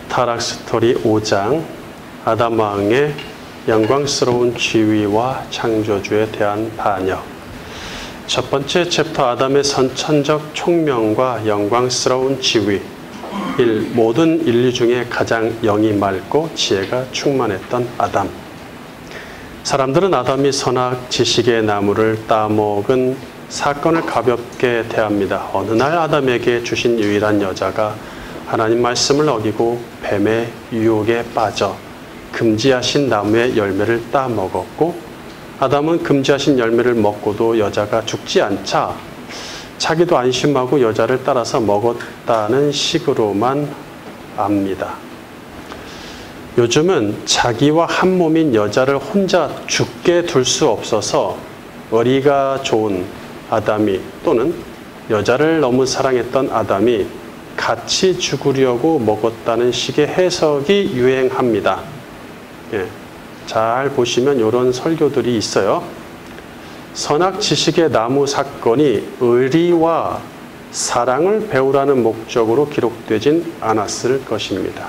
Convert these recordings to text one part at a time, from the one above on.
타락 스토리 5장 아담 왕의 영광스러운 지위와 창조주에 대한 반역. 첫 번째 챕터 아담의 선천적 총명과 영광스러운 지위. 1. 모든 인류 중에 가장 영이 맑고 지혜가 충만했던 아담. 사람들은 아담이 선악 지식의 나무를 따먹은 사건을 가볍게 대합니다. 어느 날 아담에게 주신 유일한 여자가 하나님 말씀을 어기고 뱀의 유혹에 빠져 금지하신 나무의 열매를 따먹었고, 아담은 금지하신 열매를 먹고도 여자가 죽지 않자 자기도 안심하고 여자를 따라서 먹었다는 식으로만 압니다. 요즘은 자기와 한 몸인 여자를 혼자 죽게 둘 수 없어서 의리가 좋은 아담이 또는 여자를 너무 사랑했던 아담이 같이 죽으려고 먹었다는 식의 해석이 유행합니다. 잘 보시면 이런 설교들이 있어요. 선악 지식의 나무 사건이 의리와 사랑을 배우라는 목적으로 기록되진 않았을 것입니다.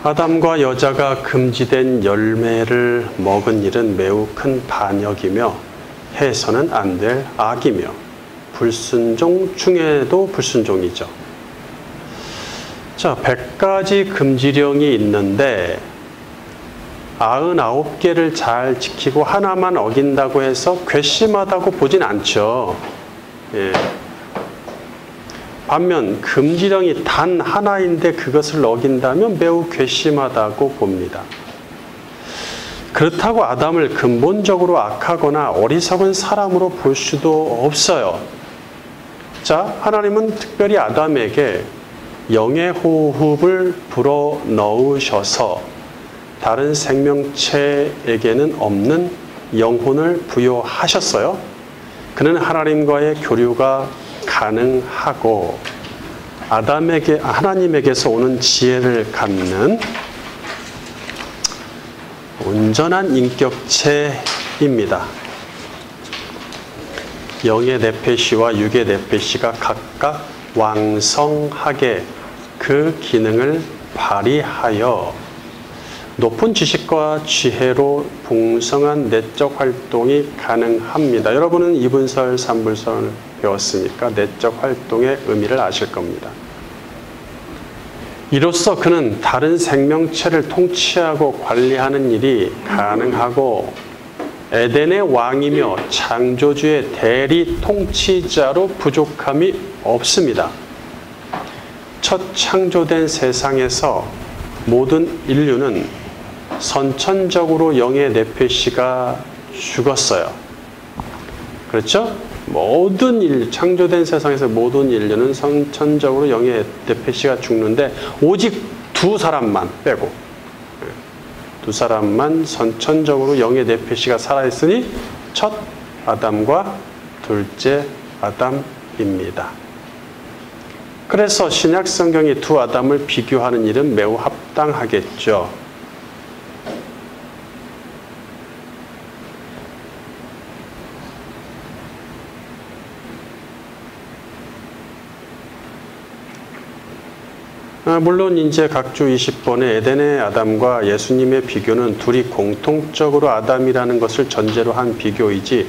아담과 여자가 금지된 열매를 먹은 일은 매우 큰 반역이며 해서는 안 될 악이며 불순종 중에도 불순종이죠. 자, 100가지 금지령이 있는데 99개를 잘 지키고 하나만 어긴다고 해서 괘씸하다고 보진 않죠. 반면 금지령이 단 하나인데 그것을 어긴다면 매우 괘씸하다고 봅니다. 그렇다고 아담을 근본적으로 악하거나 어리석은 사람으로 볼 수도 없어요. 자, 하나님은 특별히 아담에게 영의 호흡을 불어넣으셔서 다른 생명체에게는 없는 영혼을 부여하셨어요. 그는 하나님과의 교류가 가능하고 하나님에게서 오는 지혜를 갖는 온전한 인격체입니다. 영의 네페시와 육의 네페시가 각각 왕성하게 그 기능을 발휘하여 높은 지식과 지혜로 풍성한 내적 활동이 가능합니다. 여러분은 2분설, 3분설을 배웠으니까 내적 활동의 의미를 아실 겁니다. 이로써 그는 다른 생명체를 통치하고 관리하는 일이 가능하고 에덴의 왕이며 창조주의 대리 통치자로 부족함이 없습니다. 첫 창조된 세상에서 모든 인류는 선천적으로 영의 네페시가 죽었어요. 그렇죠? 창조된 세상에서 모든 인류는 선천적으로 영의 네페시가 죽는데 오직 두 사람만 빼고 두 사람만 선천적으로 영의 네페시가 살아있으니 첫 아담과 둘째 아담입니다. 그래서 신약 성경이 두 아담을 비교하는 일은 매우 합당하겠죠. 물론 이제 각주 20번의 에덴의 아담과 예수님의 비교는 둘이 공통적으로 아담이라는 것을 전제로 한 비교이지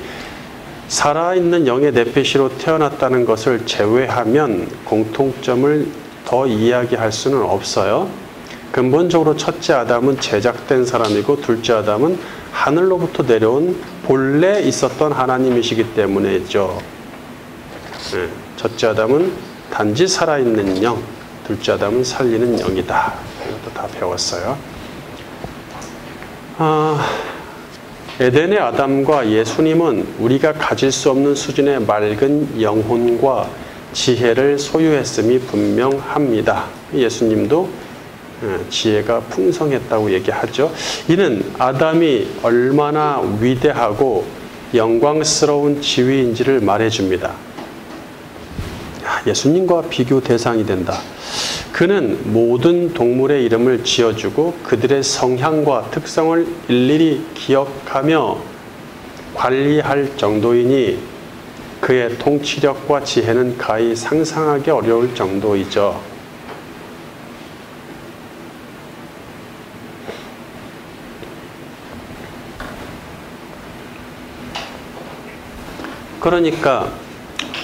살아있는 영의 네페시로 태어났다는 것을 제외하면 공통점을 더 이야기할 수는 없어요. 근본적으로 첫째 아담은 제작된 사람이고 둘째 아담은 하늘로부터 내려온 본래 있었던 하나님이시기 때문이죠. 첫째 아담은 단지 살아있는 영, 둘째 아담은 살리는 영이다. 이것도 다 배웠어요. 에덴의 아담과 예수님은 우리가 가질 수 없는 수준의 맑은 영혼과 지혜를 소유했음이 분명합니다. 예수님도 지혜가 풍성했다고 얘기하죠. 이는 아담이 얼마나 위대하고 영광스러운 지위인지를 말해줍니다. 예수님과 비교 대상이 된다. 그는 모든 동물의 이름을 지어주고 그들의 성향과 특성을 일일이 기억하며 관리할 정도이니 그 그의 통치력과 지혜는 가히 상상하기 어려울 정도이죠. 그러니까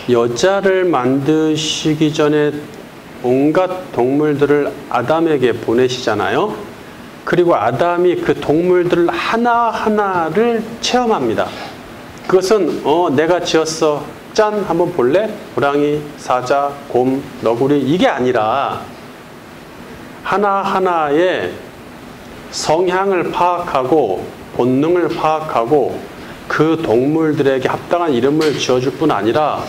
여자를 만드시기 전에 온갖 동물들을 아담에게 보내시잖아요. 그리고 아담이 그 동물들 하나하나를 체험합니다. 그것은 내가 지었어. 짠 한번 볼래? 호랑이, 사자, 곰, 너구리 이게 아니라 하나하나의 성향을 파악하고 본능을 파악하고 그 동물들에게 합당한 이름을 지어줄 뿐 아니라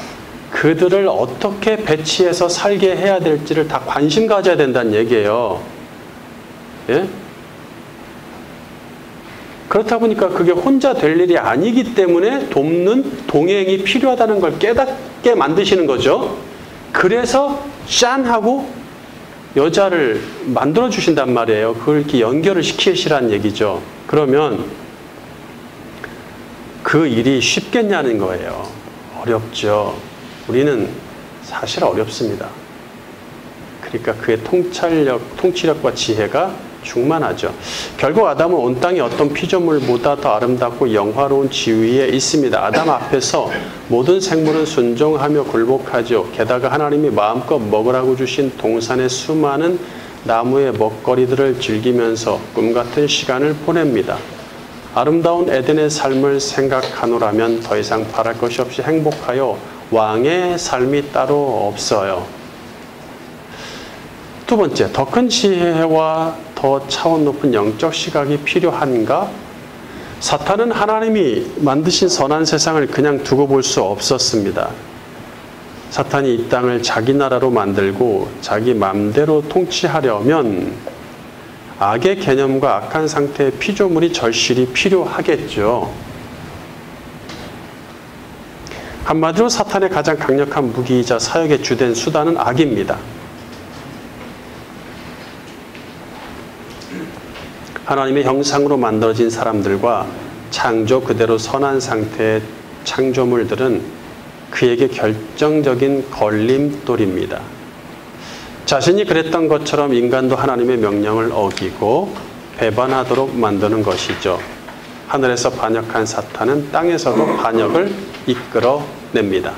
그들을 어떻게 배치해서 살게 해야 될지를 다 관심 가져야 된다는 얘기예요. 예? 그렇다 보니까 그게 혼자 될 일이 아니기 때문에 돕는 동행이 필요하다는 걸 깨닫게 만드시는 거죠. 그래서 짠 하고 여자를 만들어 주신단 말이에요. 그걸 이렇게 연결을 시키시라는 얘기죠. 그러면 그 일이 쉽겠냐는 거예요. 어렵죠. 우리는 사실 어렵습니다. 그러니까 그의 통치력과 지혜가 충만하죠. 결국 아담은 온 땅의 어떤 피조물보다 더 아름답고 영화로운 지위에 있습니다. 아담 앞에서 모든 생물은 순종하며 굴복하죠. 게다가 하나님이 마음껏 먹으라고 주신 동산의 수많은 나무의 먹거리들을 즐기면서 꿈같은 시간을 보냅니다. 아름다운 에덴의 삶을 생각하노라면 더 이상 바랄 것이 없이 행복하여 왕의 삶이 따로 없어요. 두 번째, 더 큰 지혜와 더 차원 높은 영적 시각이 필요한가? 사탄은 하나님이 만드신 선한 세상을 그냥 두고 볼 수 없었습니다. 사탄이 이 땅을 자기 나라로 만들고 자기 마음대로 통치하려면 악의 개념과 악한 상태의 피조물이 절실히 필요하겠죠. 한마디로 사탄의 가장 강력한 무기이자 사역의 주된 수단은 악입니다. 하나님의 형상으로 만들어진 사람들과 창조 그대로 선한 상태의 창조물들은 그에게 결정적인 걸림돌입니다. 자신이 그랬던 것처럼 인간도 하나님의 명령을 어기고 배반하도록 만드는 것이죠. 하늘에서 반역한 사탄은 땅에서도 반역을 이끌어냅니다.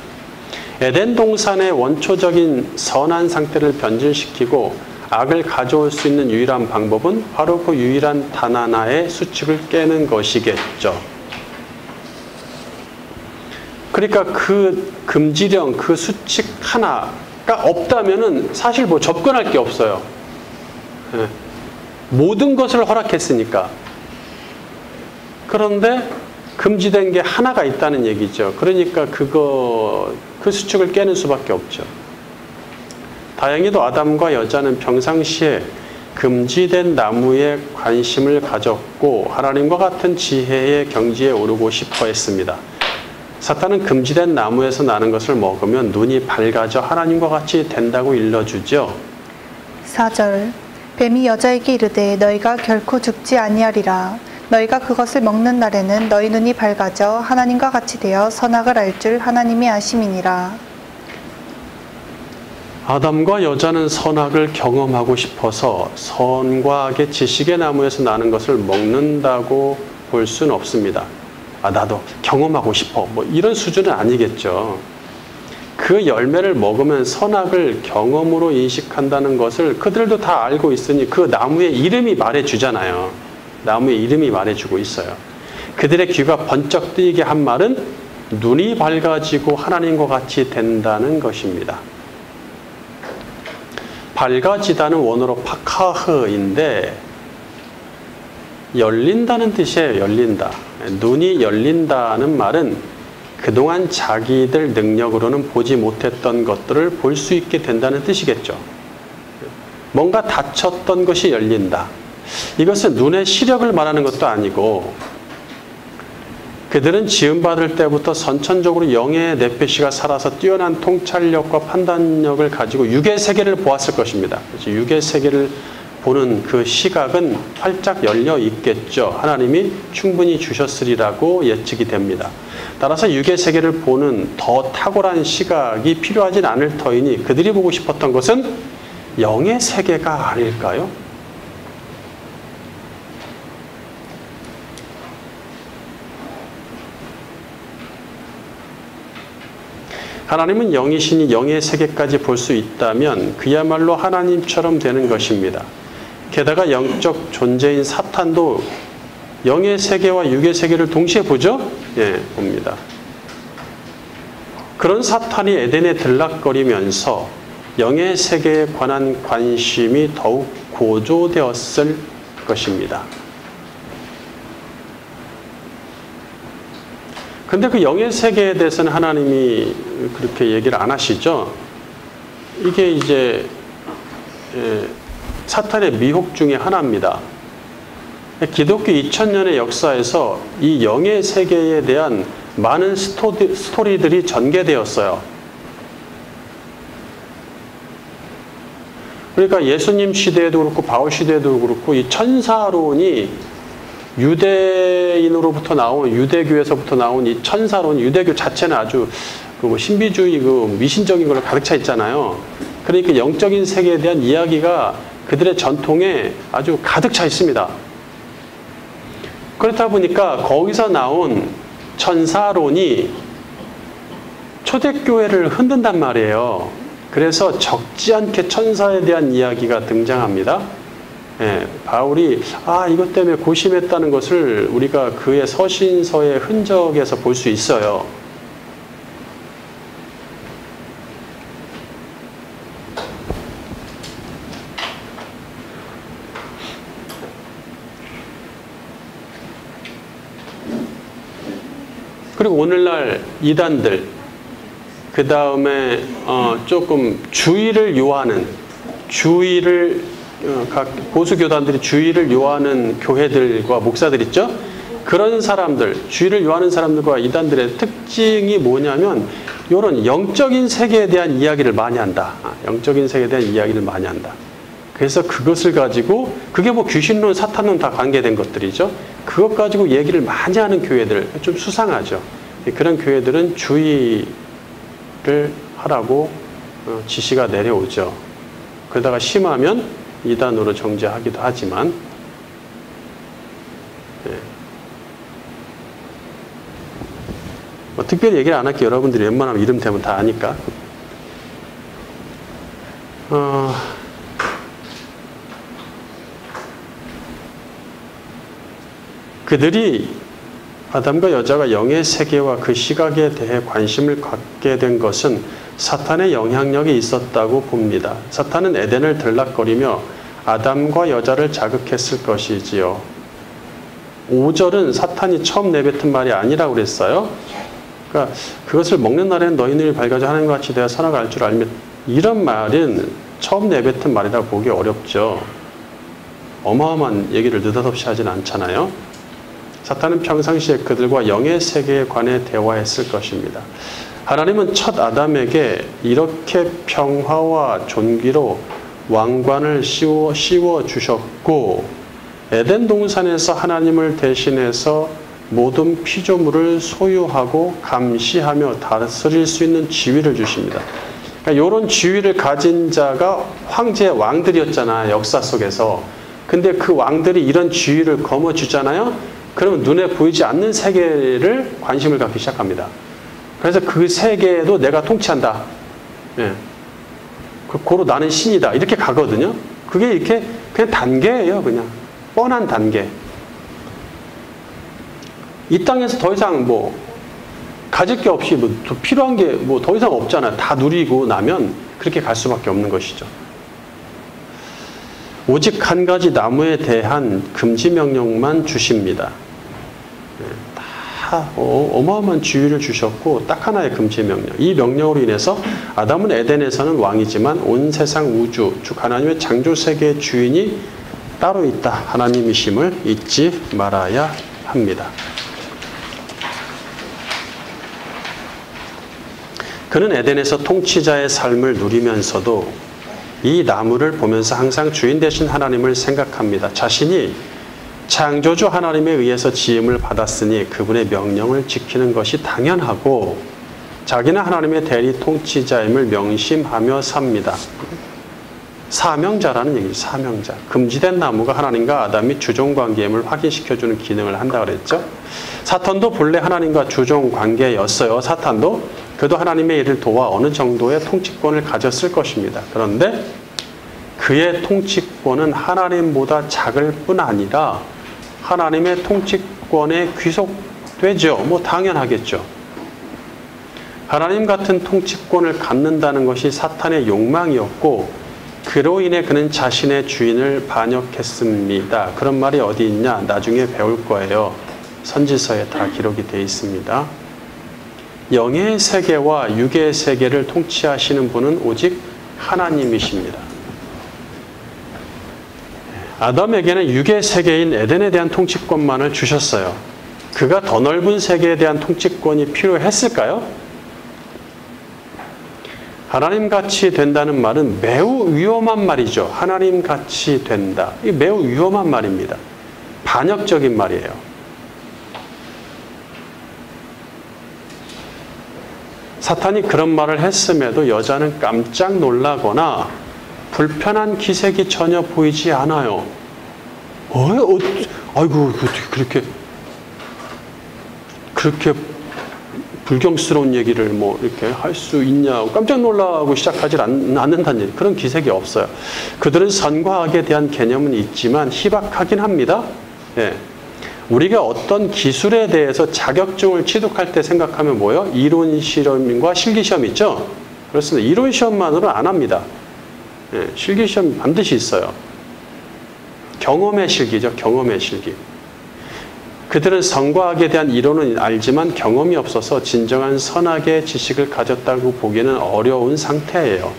에덴 동산의 원초적인 선한 상태를 변질시키고 악을 가져올 수 있는 유일한 방법은 바로 그 유일한 단 하나의 수칙을 깨는 것이겠죠. 그러니까 그 금지령, 그 수칙 하나가 없다면은 사실 뭐 접근할 게 없어요. 예. 모든 것을 허락했으니까. 그런데 금지된 게 하나가 있다는 얘기죠. 그러니까 그 수칙을 깨는 수밖에 없죠. 다행히도 아담과 여자는 평상시에 금지된 나무에 관심을 가졌고 하나님과 같은 지혜의 경지에 오르고 싶어 했습니다. 사탄은 금지된 나무에서 나는 것을 먹으면 눈이 밝아져 하나님과 같이 된다고 일러주죠. 4절 뱀이 여자에게 이르되 너희가 결코 죽지 아니하리라. 너희가 그것을 먹는 날에는 너희 눈이 밝아져 하나님과 같이 되어 선악을 알 줄 하나님이 아심이니라. 아담과 여자는 선악을 경험하고 싶어서 선과 악의 지식의 나무에서 나는 것을 먹는다고 볼 수는 없습니다. 나도 경험하고 싶어. 뭐 이런 수준은 아니겠죠. 그 열매를 먹으면 선악을 경험으로 인식한다는 것을 그들도 다 알고 있으니 그 나무의 이름이 말해주잖아요. 나무의 이름이 말해주고 있어요. 그들의 귀가 번쩍 뜨이게 한 말은 눈이 밝아지고 하나님과 같이 된다는 것입니다. 밝아지다는 원어로 파카흐인데 열린다는 뜻이에요. 열린다. 눈이 열린다는 말은 그동안 자기들 능력으로는 보지 못했던 것들을 볼 수 있게 된다는 뜻이겠죠. 뭔가 닫혔던 것이 열린다. 이것은 눈의 시력을 말하는 것도 아니고 그들은 지음받을 때부터 선천적으로 영의 네페시가 살아서 뛰어난 통찰력과 판단력을 가지고 육의 세계를 보았을 것입니다. 육의 세계를 보는 그 시각은 활짝 열려 있겠죠. 하나님이 충분히 주셨으리라고 예측이 됩니다. 따라서 육의 세계를 보는 더 탁월한 시각이 필요하진 않을 터이니 그들이 보고 싶었던 것은 영의 세계가 아닐까요? 하나님은 영이시니 영의 세계까지 볼 수 있다면 그야말로 하나님처럼 되는 것입니다. 게다가 영적 존재인 사탄도 영의 세계와 육의 세계를 동시에 보죠? 예, 봅니다. 그런 사탄이 에덴에 들락거리면서 영의 세계에 관한 관심이 더욱 고조되었을 것입니다. 근데 그 영의 세계에 대해서는 하나님이 그렇게 얘기를 안 하시죠? 이게 이제 사탄의 미혹 중에 하나입니다. 기독교 2000년의 역사에서 이 영의 세계에 대한 많은 스토리들이 전개되었어요. 그러니까 예수님 시대에도 그렇고 바울 시대에도 그렇고 이 천사론이 유대인으로부터 나온 유대교에서부터 나온 이 천사론, 유대교 자체는 아주 그 신비주의 그 미신적인 걸로 가득 차 있잖아요. 그러니까 영적인 세계에 대한 이야기가 그들의 전통에 아주 가득 차 있습니다. 그렇다 보니까 거기서 나온 천사론이 초대교회를 흔든단 말이에요. 그래서 적지 않게 천사에 대한 이야기가 등장합니다. 예, 바울이 이것 때문에 고심했다는 것을 우리가 그의 서신서의 흔적에서 볼 수 있어요. 그리고 오늘날 이단들, 그 다음에 조금 주의를 요하는, 각 보수교단들이 주의를 요하는 교회들과 목사들 있죠? 그런 사람들, 주의를 요하는 사람들과 이단들의 특징이 뭐냐면 이런 영적인 세계에 대한 이야기를 많이 한다. 영적인 세계에 대한 이야기를 많이 한다. 그래서 그것을 가지고, 그게 뭐 귀신론, 사탄론 다 관계된 것들이죠. 그것 가지고 얘기를 많이 하는 교회들, 좀 수상하죠. 그런 교회들은 주의를 하라고 지시가 내려오죠. 그러다가 심하면 이단으로 정죄하기도 하지만, 특별히 얘기를 안 할게요. 여러분들이 웬만하면 이름 대면 다 아니까. 그들이 아담과 여자가 영의 세계와 그 시각에 대해 관심을 갖게 된 것은 사탄의 영향력이 있었다고 봅니다. 사탄은 에덴을 들락거리며 아담과 여자를 자극했을 것이지요. 5절은 사탄이 처음 내뱉은 말이 아니라고 그랬어요. 그러니까 그것을 먹는 날에는 너희 눈이 밝아져 하나님과 같이 되어 선악을 알 줄 알며, 이런 말은 처음 내뱉은 말이라고 보기 어렵죠. 어마어마한 얘기를 느닷없이 하진 않잖아요. 사탄은 평상시에 그들과 영의 세계에 관해 대화했을 것입니다. 하나님은 첫 아담에게 이렇게 평화와 존귀로 왕관을 씌워 주셨고, 에덴 동산에서 하나님을 대신해서 모든 피조물을 소유하고 감시하며 다스릴 수 있는 지위를 주십니다. 그러니까 이런 지위를 가진 자가 황제 왕들이었잖아요, 역사 속에서. 근데 그 왕들이 이런 지위를 거머쥐잖아요. 그러면 눈에 보이지 않는 세계를 관심을 갖기 시작합니다. 그래서 그 세계도 내가 통치한다. 예. 고로 나는 신이다. 이렇게 가거든요. 그게 이렇게 그냥 단계예요. 그냥 뻔한 단계. 이 땅에서 더 이상 뭐 가질 게 없이 뭐 필요한 게 뭐 더 이상 없잖아요. 다 누리고 나면 그렇게 갈 수밖에 없는 것이죠. 오직 한 가지 나무에 대한 금지 명령만 주십니다. 다 어마어마한 지위를 주셨고 딱 하나의 금지 명령. 이 명령으로 인해서 아담은 에덴에서는 왕이지만 온 세상 우주, 즉 하나님의 창조 세계의 주인이 따로 있다. 하나님이심을 잊지 말아야 합니다. 그는 에덴에서 통치자의 삶을 누리면서도 이 나무를 보면서 항상 주인 되신 하나님을 생각합니다. 자신이 창조주 하나님에 의해서 지음을 받았으니 그분의 명령을 지키는 것이 당연하고 자기는 하나님의 대리 통치자임을 명심하며 삽니다. 사명자라는 얘기죠. 사명자. 금지된 나무가 하나님과 아담이 주종관계임을 확인시켜주는 기능을 한다고 그랬죠. 사탄도 본래 하나님과 주종관계였어요. 사탄도. 그도 하나님의 일을 도와 어느 정도의 통치권을 가졌을 것입니다. 그런데 그의 통치권은 하나님보다 작을 뿐 아니라 하나님의 통치권에 귀속되죠. 뭐 당연하겠죠. 하나님 같은 통치권을 갖는다는 것이 사탄의 욕망이었고 그로 인해 그는 자신의 주인을 반역했습니다. 그런 말이 어디 있냐? 나중에 배울 거예요. 선지서에 다 기록이 되어 있습니다. 영의 세계와 육의 세계를 통치하시는 분은 오직 하나님이십니다. 아담에게는 육의 세계인 에덴에 대한 통치권만을 주셨어요. 그가 더 넓은 세계에 대한 통치권이 필요했을까요? 하나님같이 된다는 말은 매우 위험한 말이죠. 하나님같이 된다. 이게 매우 위험한 말입니다. 반역적인 말이에요. 사탄이 그런 말을 했음에도 여자는 깜짝 놀라거나 불편한 기색이 전혀 보이지 않아요. 아이고, 그렇게 불경스러운 얘기를 뭐 이렇게 할 수 있냐고 깜짝 놀라고 시작하지 않는다는 얘기. 그런 기색이 없어요. 그들은 선과 악에 대한 개념은 있지만 희박하긴 합니다. 예. 우리가 어떤 기술에 대해서 자격증을 취득할 때 생각하면 뭐예요? 이론 시험과 실기 시험 있죠? 그렇습니다. 이론 시험만으로는 안 합니다. 예. 실기 시험 반드시 있어요. 경험의 실기죠. 경험의 실기. 그들은 선과 악에 대한 이론은 알지만 경험이 없어서 진정한 선악의 지식을 가졌다고 보기는 어려운 상태예요.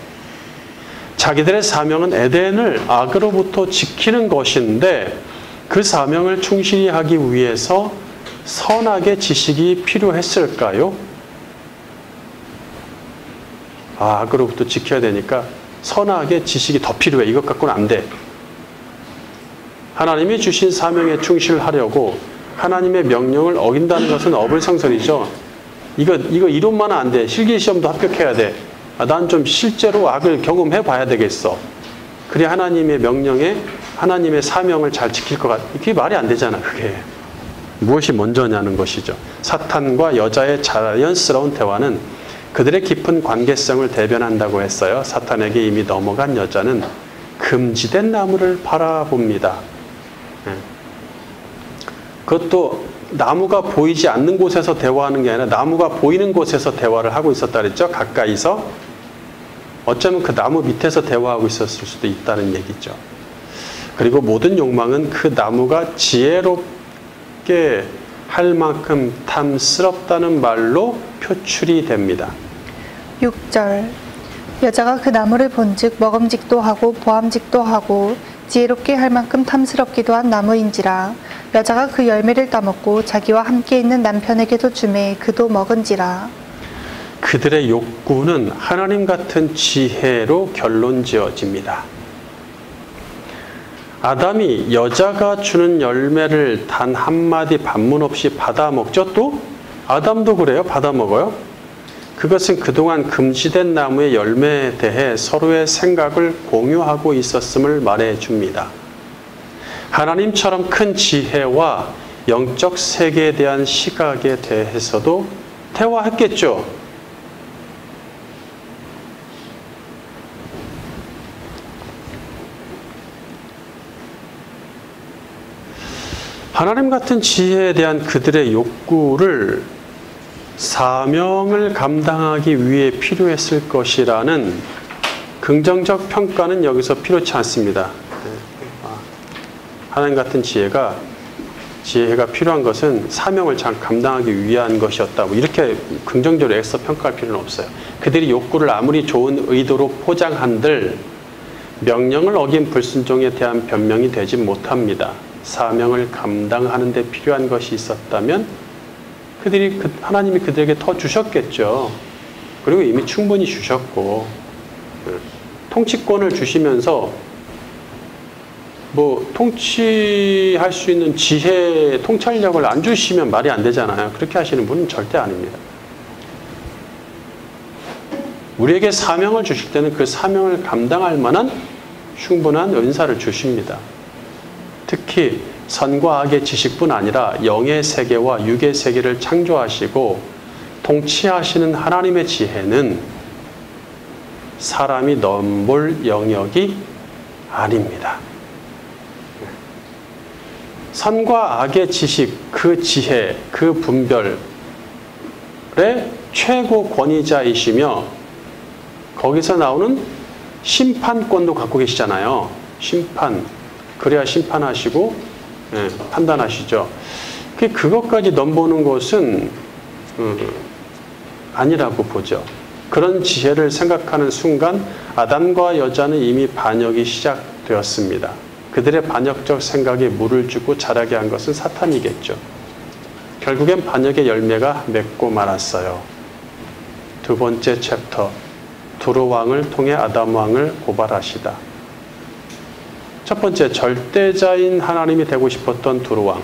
자기들의 사명은 에덴을 악으로부터 지키는 것인데 그 사명을 충실히 하기 위해서 선악의 지식이 필요했을까요? 악으로부터 지켜야 되니까 선악의 지식이 더 필요해. 이것 갖고는 안 돼. 하나님이 주신 사명에 충실하려고 하나님의 명령을 어긴다는 것은 어불성설이죠. 이거 이론만은 안 돼. 실기시험도 합격해야 돼. 난 좀 실제로 악을 경험해 봐야 되겠어. 그래 하나님의 명령에 하나님의 사명을 잘 지킬 것 같아. 그게 말이 안 되잖아. 그게. 무엇이 먼저냐는 것이죠. 사탄과 여자의 자연스러운 대화는 그들의 깊은 관계성을 대변한다고 했어요. 사탄에게 이미 넘어간 여자는 금지된 나무를 바라봅니다. 그것도 나무가 보이지 않는 곳에서 대화하는 게 아니라 나무가 보이는 곳에서 대화를 하고 있었다 그랬죠. 가까이서. 어쩌면 그 나무 밑에서 대화하고 있었을 수도 있다는 얘기죠. 그리고 모든 욕망은 그 나무가 지혜롭게 할 만큼 탐스럽다는 말로 표출이 됩니다. 6절 여자가 그 나무를 본즉 먹음직도 하고 보암직도 하고 지혜롭게 할 만큼 탐스럽기도 한 나무인지라 여자가 그 열매를 따먹고 자기와 함께 있는 남편에게도 주매 그도 먹은지라. 그들의 욕구는 하나님 같은 지혜로 결론지어집니다. 아담이 여자가 주는 열매를 단 한마디 반문 없이 받아먹죠. 또 아담도 그래요. 받아먹어요. 그것은 그동안 금지된 나무의 열매에 대해 서로의 생각을 공유하고 있었음을 말해줍니다. 하나님처럼 큰 지혜와 영적 세계에 대한 시각에 대해서도 대화했겠죠. 하나님 같은 지혜에 대한 그들의 욕구를 사명을 감당하기 위해 필요했을 것이라는 긍정적 평가는 여기서 필요치 않습니다. 하나님 같은 지혜가 필요한 것은 사명을 잘 감당하기 위한 것이었다. 뭐 이렇게 긍정적으로 애써 평가할 필요는 없어요. 그들이 욕구를 아무리 좋은 의도로 포장한들 명령을 어긴 불순종에 대한 변명이 되지 못합니다. 사명을 감당하는 데 필요한 것이 있었다면 하나님이 그들에게 더 주셨겠죠. 그리고 이미 충분히 주셨고 통치권을 주시면서 뭐 통치할 수 있는 지혜, 통찰력을 안 주시면 말이 안 되잖아요. 그렇게 하시는 분은 절대 아닙니다. 우리에게 사명을 주실 때는 그 사명을 감당할 만한 충분한 은사를 주십니다. 특히 선과 악의 지식뿐 아니라 영의 세계와 육의 세계를 창조하시고 통치하시는 하나님의 지혜는 사람이 넘볼 영역이 아닙니다. 선과 악의 지식, 그 지혜, 그 분별의 최고 권위자이시며 거기서 나오는 심판권도 갖고 계시잖아요. 심판. 그래야 심판하시고 판단하시죠. 그것까지 넘보는 것은 아니라고 보죠. 그런 지혜를 생각하는 순간 아담과 여자는 이미 반역이 시작되었습니다. 그들의 반역적 생각에 물을 주고 자라게 한 것은 사탄이겠죠. 결국엔 반역의 열매가 맺고 말았어요. 두 번째 챕터, 두로 왕을 통해 아담 왕을 고발하시다. 첫 번째, 절대자인 하나님이 되고 싶었던 두로 왕.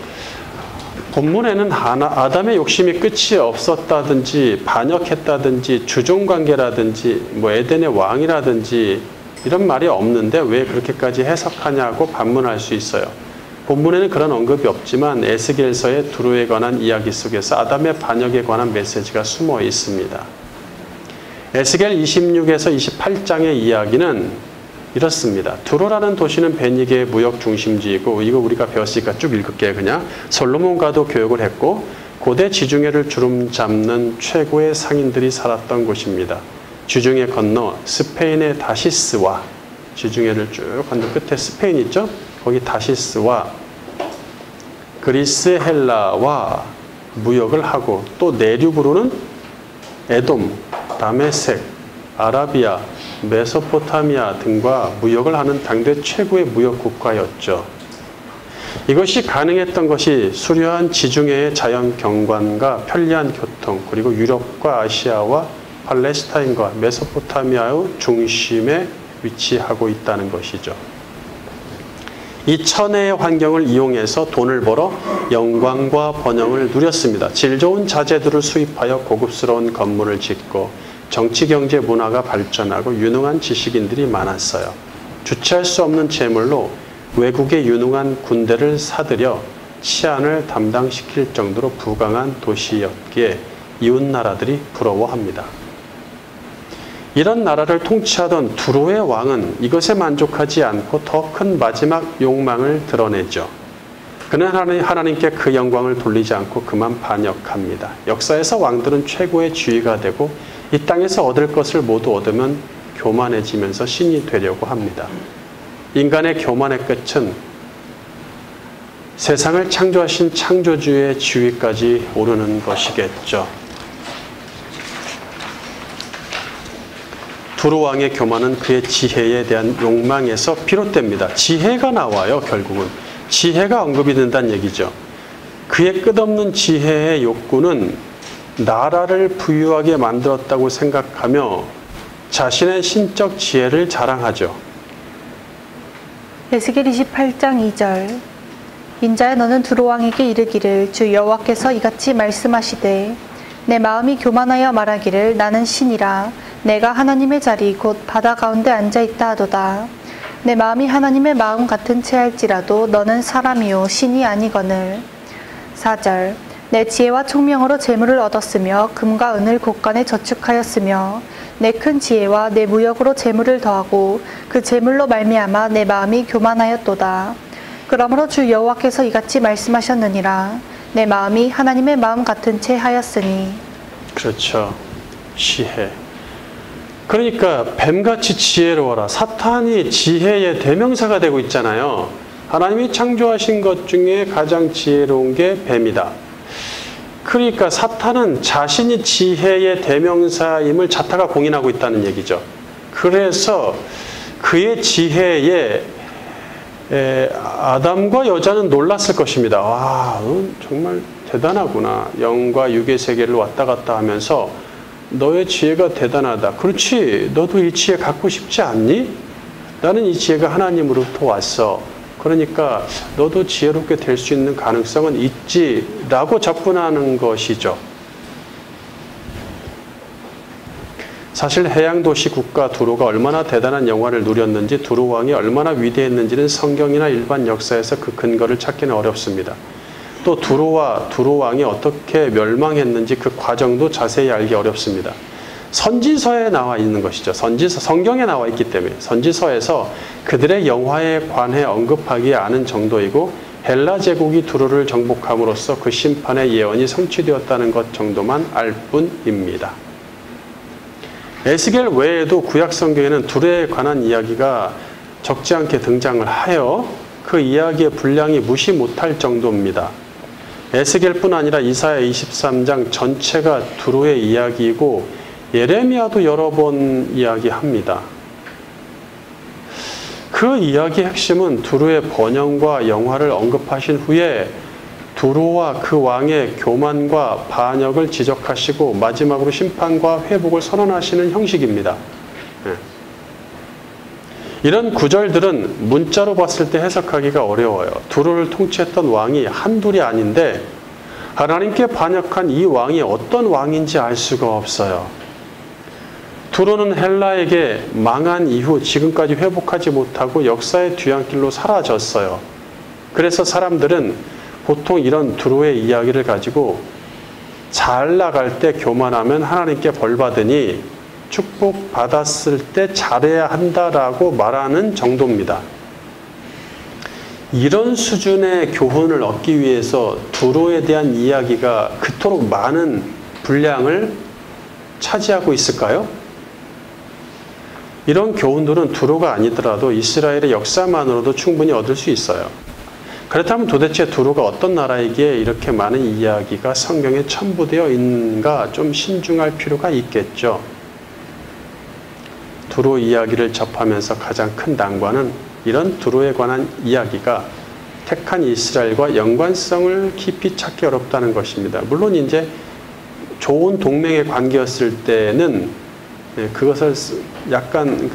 본문에는 아담의 욕심이 끝이 없었다든지 반역했다든지 주종관계라든지 뭐 에덴의 왕이라든지 이런 말이 없는데 왜 그렇게까지 해석하냐고 반문할 수 있어요. 본문에는 그런 언급이 없지만 에스겔서의 두로에 관한 이야기 속에서 아담의 반역에 관한 메시지가 숨어 있습니다. 에스겔 26에서 28장의 이야기는 이렇습니다. 두로라는 도시는 베니게의 무역 중심지이고, 이거 우리가 배웠으니까 쭉 읽을게요. 그냥 솔로몬과도 교역을 했고 고대 지중해를 주름 잡는 최고의 상인들이 살았던 곳입니다. 지중해 건너 스페인의 다시스와, 지중해를 쭉 건너 끝에 스페인 있죠? 거기 다시스와 그리스, 헬라와 무역을 하고, 또 내륙으로는 에돔, 다메섹, 아라비아, 메소포타미아 등과 무역을 하는 당대 최고의 무역 국가였죠. 이것이 가능했던 것이 수려한 지중해의 자연 경관과 편리한 교통, 그리고 유럽과 아시아와 팔레스타인과 메소포타미아의 중심에 위치하고 있다는 것이죠. 이 천혜의 환경을 이용해서 돈을 벌어 영광과 번영을 누렸습니다. 질 좋은 자재들을 수입하여 고급스러운 건물을 짓고 정치, 경제, 문화가 발전하고 유능한 지식인들이 많았어요. 주체할 수 없는 재물로 외국의 유능한 군대를 사들여 치안을 담당시킬 정도로 부강한 도시였기에 이웃나라들이 부러워합니다. 이런 나라를 통치하던 두로의 왕은 이것에 만족하지 않고 더 큰 마지막 욕망을 드러내죠. 그는 하나님께 그 영광을 돌리지 않고 그만 반역합니다. 역사에서 왕들은 최고의 지위가 되고 이 땅에서 얻을 것을 모두 얻으면 교만해지면서 신이 되려고 합니다. 인간의 교만의 끝은 세상을 창조하신 창조주의 지위까지 오르는 것이겠죠. 두로 왕의 교만은 그의 지혜에 대한 욕망에서 비롯됩니다. 지혜가 나와요. 결국은 지혜가 언급이 된다는 얘기죠. 그의 끝없는 지혜의 욕구는 나라를 부유하게 만들었다고 생각하며 자신의 신적 지혜를 자랑하죠. 에스겔 28장 2절. 인자야, 너는 두로 왕에게 이르기를 주 여호와께서 이같이 말씀하시되 내 마음이 교만하여 말하기를 나는 신이라 내가 하나님의 자리 곧 바다 가운데 앉아있다 하도다. 내 마음이 하나님의 마음 같은 채 할지라도 너는 사람이요 신이 아니거늘. 4절. 내 지혜와 총명으로 재물을 얻었으며 금과 은을 곳간에 저축하였으며 내 큰 지혜와 내 무역으로 재물을 더하고 그 재물로 말미암아 내 마음이 교만하였도다. 그러므로 주 여호와께서 이같이 말씀하셨느니라. 내 마음이 하나님의 마음 같은 채 하였으니. 그렇죠. 지혜. 그러니까 뱀같이 지혜로워라. 사탄이 지혜의 대명사가 되고 있잖아요. 하나님이 창조하신 것 중에 가장 지혜로운 게 뱀이다. 그러니까 사탄은 자신이 지혜의 대명사임을 자타가 공인하고 있다는 얘기죠. 그래서 그의 지혜에 아담과 여자는 놀랐을 것입니다. 와, 정말 대단하구나. 영과 육의 세계를 왔다 갔다 하면서 너의 지혜가 대단하다. 그렇지. 너도 이 지혜 갖고 싶지 않니? 나는 이 지혜가 하나님으로부터 왔어. 그러니까 너도 지혜롭게 될 수 있는 가능성은 있지라고 접근하는 것이죠. 사실 해양도시 국가 두로가 얼마나 대단한 영화를 누렸는지, 두로 왕이 얼마나 위대했는지는 성경이나 일반 역사에서 그 근거를 찾기는 어렵습니다. 또 두로와 두로 왕이 어떻게 멸망했는지 그 과정도 자세히 알기 어렵습니다. 선지서에 나와 있는 것이죠. 성경에 나와 있기 때문에 선지서에서 그들의 영화에 관해 언급하기 않은 정도이고, 헬라 제국이 두로를 정복함으로써 그 심판의 예언이 성취되었다는 것 정도만 알 뿐입니다. 에스겔 외에도 구약 성경에는 두로에 관한 이야기가 적지 않게 등장을 하여 그 이야기의 분량이 무시 못할 정도입니다. 에스겔뿐 아니라 이사야 23장 전체가 두로의 이야기이고, 예레미야도 여러 번 이야기합니다. 그 이야기의 핵심은 두로의 번영과 영화를 언급하신 후에 두로와 그 왕의 교만과 반역을 지적하시고 마지막으로 심판과 회복을 선언하시는 형식입니다. 이런 구절들은 문자로 봤을 때 해석하기가 어려워요. 두로를 통치했던 왕이 한둘이 아닌데 하나님께 반역한 이 왕이 어떤 왕인지 알 수가 없어요. 두로는 헬라에게 망한 이후 지금까지 회복하지 못하고 역사의 뒤안길로 사라졌어요. 그래서 사람들은 보통 이런 두로의 이야기를 가지고 잘 나갈 때 교만하면 하나님께 벌 받으니 축복 받았을 때 잘해야 한다라고 말하는 정도입니다. 이런 수준의 교훈을 얻기 위해서 두로에 대한 이야기가 그토록 많은 분량을 차지하고 있을까요? 이런 교훈들은 두로가 아니더라도 이스라엘의 역사만으로도 충분히 얻을 수 있어요. 그렇다면 도대체 두로가 어떤 나라이기에 이렇게 많은 이야기가 성경에 첨부되어 있는가 좀 신중할 필요가 있겠죠. 두로 이야기를 접하면서 가장 큰 난관은 이런 두로에 관한 이야기가 택한 이스라엘과 연관성을 깊이 찾기 어렵다는 것입니다. 물론 이제 좋은 동맹의 관계였을 때는 그것을 약간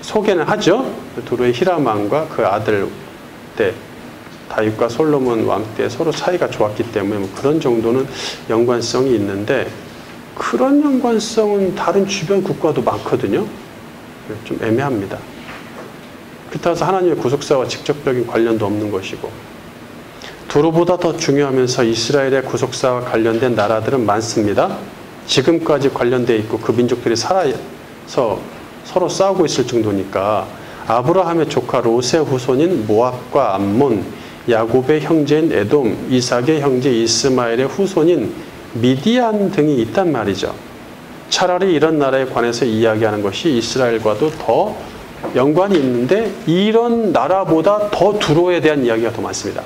소개는 하죠. 두로의 히람 왕과 그 아들 때 다윗과 솔로몬 왕 때 서로 사이가 좋았기 때문에 그런 정도는 연관성이 있는데, 그런 연관성은 다른 주변 국가도 많거든요. 좀 애매합니다. 그렇다고 해서 하나님의 구속사와 직접적인 관련도 없는 것이고, 두로보다 더 중요하면서 이스라엘의 구속사와 관련된 나라들은 많습니다. 지금까지 관련되어 있고 그 민족들이 살아서 서로 싸우고 있을 정도니까 아브라함의 조카 롯의 후손인 모압과 암몬, 야곱의 형제인 에돔, 이삭의 형제 이스마엘의 후손인 미디안 등이 있단 말이죠. 차라리 이런 나라에 관해서 이야기하는 것이 이스라엘과도 더 연관이 있는데, 이런 나라보다 더 두로에 대한 이야기가 더 많습니다.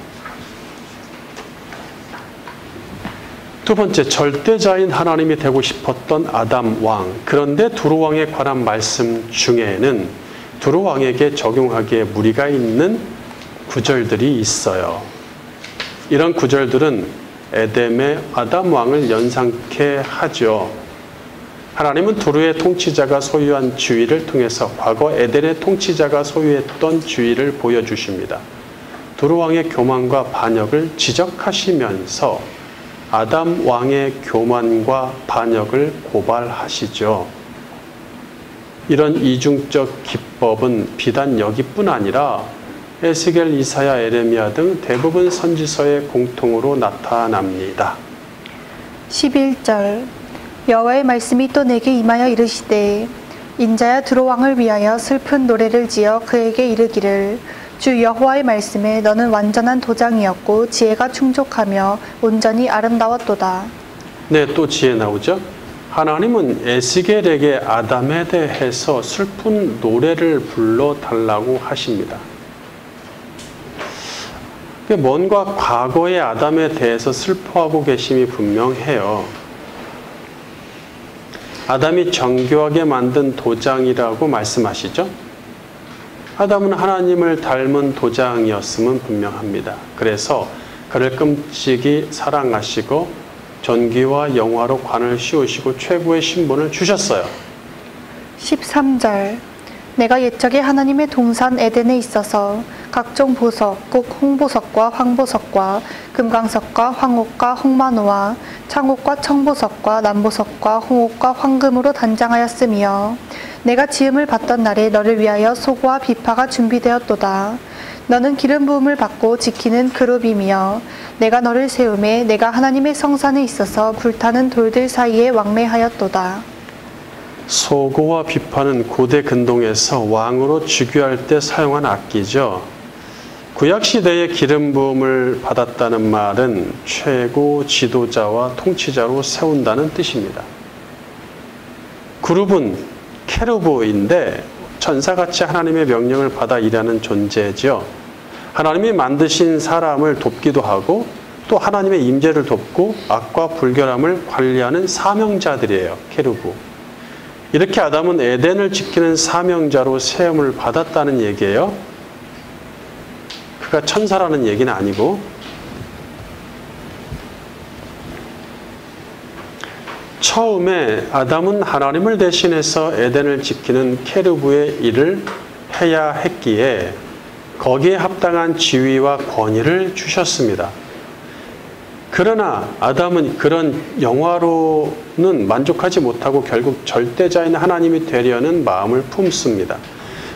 두 번째, 절대자인 하나님이 되고 싶었던 아담 왕. 그런데 두로 왕에 관한 말씀 중에는 두로 왕에게 적용하기에 무리가 있는 구절들이 있어요. 이런 구절들은 에덴의 아담 왕을 연상케 하죠. 하나님은 두로의 통치자가 소유한 주위를 통해서 과거 에덴의 통치자가 소유했던 주위를 보여주십니다. 두로 왕의 교만과 반역을 지적하시면서 아담 왕의 교만과 반역을 고발하시죠. 이런 이중적 기법은 비단 여기뿐 아니라 에스겔, 이사야, 에레미야 등 대부분 선지서에 공통으로 나타납니다. 11절 여호와의 말씀이 또 내게 임하여 이르시되, 인자야 두로 왕을 위하여 슬픈 노래를 지어 그에게 이르기를, 주 여호와의 말씀에 너는 완전한 도장이었고 지혜가 충족하며 온전히 아름다웠도다. 네, 또 지혜 나오죠. 하나님은 에스겔에게 아담에 대해서 슬픈 노래를 불러달라고 하십니다. 뭔가 과거의 아담에 대해서 슬퍼하고 계심이 분명해요. 아담이 정교하게 만든 도장이라고 말씀하시죠. 아담은 하나님을 닮은 도장이었음은 분명합니다. 그래서 그를 끔찍이 사랑하시고 존귀와 영화로 관을 씌우시고 최고의 신분을 주셨어요. 13절 내가 옛적에 하나님의 동산 에덴에 있어서 각종 보석, 꼭 홍보석과 황보석과 금강석과 황옥과 홍마노와 창옥과 청보석과 남보석과 홍옥과 황금으로 단장하였으며 내가 지음을 받던 날에 너를 위하여 소고와 비파가 준비되었도다. 너는 기름 부음을 받고 지키는 그룹이며 내가 너를 세우매 내가 하나님의 성산에 있어서 불타는 돌들 사이에 왕래하였도다. 소고와 비파는 고대 근동에서 왕으로 즉위할 때 사용한 악기죠. 구약시대에 기름 부음을 받았다는 말은 최고 지도자와 통치자로 세운다는 뜻입니다. 그룹은 케루브인데 천사같이 하나님의 명령을 받아 일하는 존재죠. 하나님이 만드신 사람을 돕기도 하고 또 하나님의 임재를 돕고 악과 불결함을 관리하는 사명자들이에요. 케루브. 이렇게 아담은 에덴을 지키는 사명자로 세움을 받았다는 얘기예요. 그가 천사라는 얘기는 아니고. 처음에 아담은 하나님을 대신해서 에덴을 지키는 케루브의 일을 해야 했기에 거기에 합당한 지위와 권위를 주셨습니다. 그러나 아담은 그런 영화로는 만족하지 못하고 결국 절대자인 하나님이 되려는 마음을 품습니다.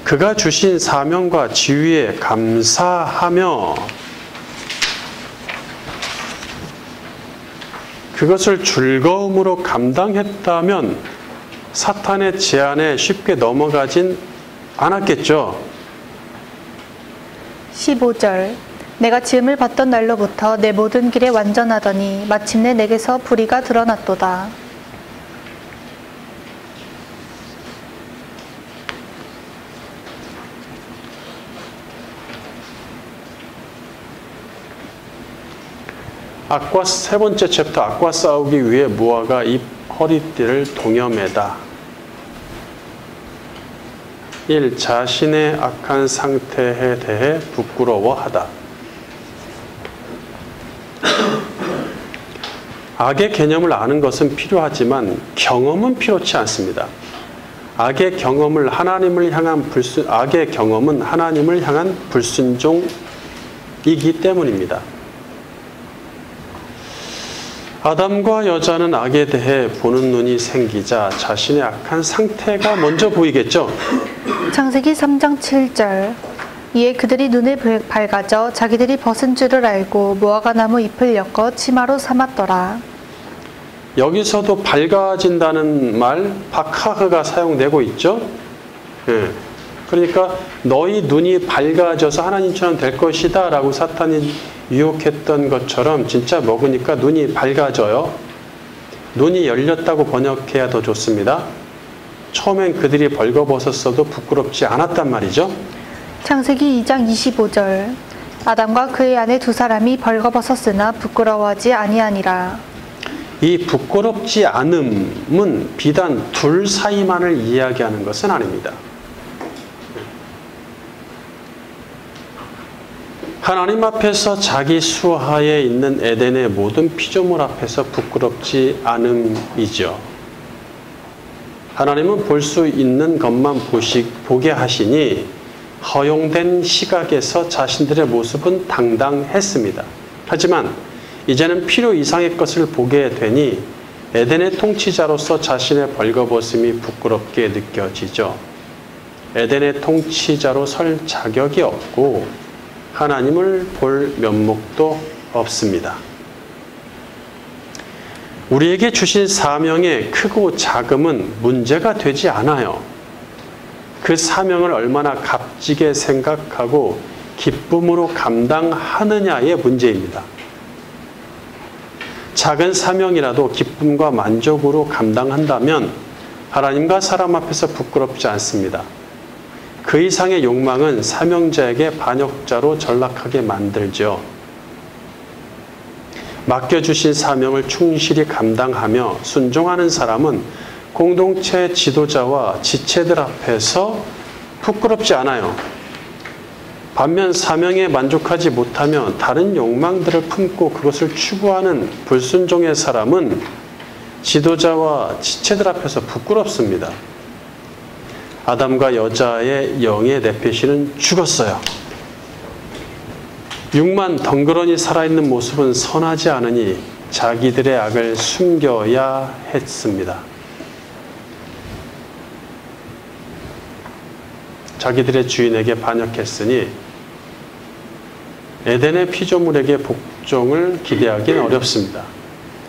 그가 주신 사명과 지위에 감사하며 그것을 즐거움으로 감당했다면 사탄의 제안에 쉽게 넘어가진 않았겠죠. 15절 내가 지음을 받던 날로부터 내 모든 길에 완전하더니 마침내 내게서 불의가 드러났도다. 세 번째 챕터 악과 싸우기 위해 무화과 잎 허리띠를 동여매다. 1. 자신의 악한 상태에 대해 부끄러워하다. 악의 개념을 아는 것은 필요하지만 경험은 필요치 않습니다. 악의 경험은 하나님을 향한 불순종이기 때문입니다. 아담과 여자는 악에 대해 보는 눈이 생기자 자신의 악한 상태가 먼저 보이겠죠. 창세기 3장 7절 이에 그들이 눈을 밝아져 자기들이 벗은 줄을 알고 무화과 나무 잎을 엮어 치마로 삼았더라. 여기서도 밝아진다는 말 바카흐가 사용되고 있죠. 그러니까 너희 눈이 밝아져서 하나님처럼 될 것이다 라고 사탄이 유혹했던 것처럼 진짜 먹으니까 눈이 밝아져요. 눈이 열렸다고 번역해야 더 좋습니다. 처음엔 그들이 벌거벗었어도 부끄럽지 않았단 말이죠. 창세기 2장 25절 아담과 그의 아내 두 사람이 벌거벗었으나 부끄러워하지 아니하니라. 이 부끄럽지 않음은 비단 둘 사이만을 이야기하는 것은 아닙니다. 하나님 앞에서 자기 수하에 있는 에덴의 모든 피조물 앞에서 부끄럽지 않음이죠. 하나님은 볼 수 있는 것만 보게 하시니 허용된 시각에서 자신들의 모습은 당당했습니다. 하지만 이제는 필요 이상의 것을 보게 되니 에덴의 통치자로서 자신의 벌거벗음이 부끄럽게 느껴지죠. 에덴의 통치자로 설 자격이 없고 하나님을 볼 면목도 없습니다. 우리에게 주신 사명의 크고 작음은 문제가 되지 않아요. 그 사명을 얼마나 값지게 생각하고 기쁨으로 감당하느냐의 문제입니다. 작은 사명이라도 기쁨과 만족으로 감당한다면 하나님과 사람 앞에서 부끄럽지 않습니다. 그 이상의 욕망은 사명자에게 반역자로 전락하게 만들죠. 맡겨주신 사명을 충실히 감당하며 순종하는 사람은 공동체 지도자와 지체들 앞에서 부끄럽지 않아요. 반면 사명에 만족하지 못하며 다른 욕망들을 품고 그것을 추구하는 불순종의 사람은 지도자와 지체들 앞에서 부끄럽습니다. 아담과 여자의 영의 네페시는 죽었어요. 육만 덩그러니 살아있는 모습은 선하지 않으니 자기들의 악을 숨겨야 했습니다. 자기들의 주인에게 반역했으니 에덴의 피조물에게 복종을 기대하기는 어렵습니다.